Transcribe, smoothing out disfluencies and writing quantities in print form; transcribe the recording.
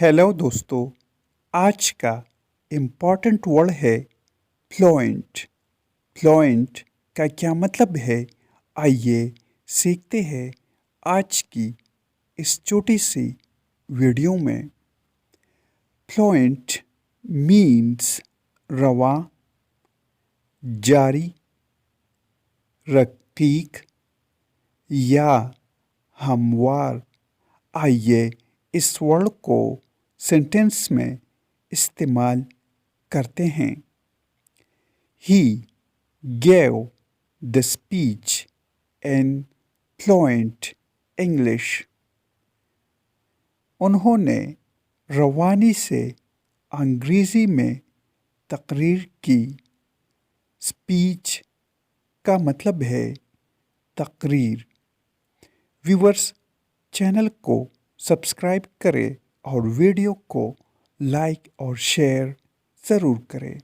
Hello दोस्तों। आज का इम्पॉर्टेंट वर्ड है फ्लुएंट। फ्लुएंट का क्या मतलब है, आइए सीखते हैं आज की इस छोटी सी वीडियो में। फ्लुएंट मीन्स रवा, जारी, रकीक या हमवार। आइए इस वर्ड को सेंटेंस में इस्तेमाल करते हैं। He gave the speech in fluent English. उन्होंने रवानी से अंग्रेजी में तकरीर की। स्पीच का मतलब है तकरीर। व्यूअर्स, चैनल को सब्सक्राइब करें और वीडियो को लाइक और शेयर ज़रूर करें।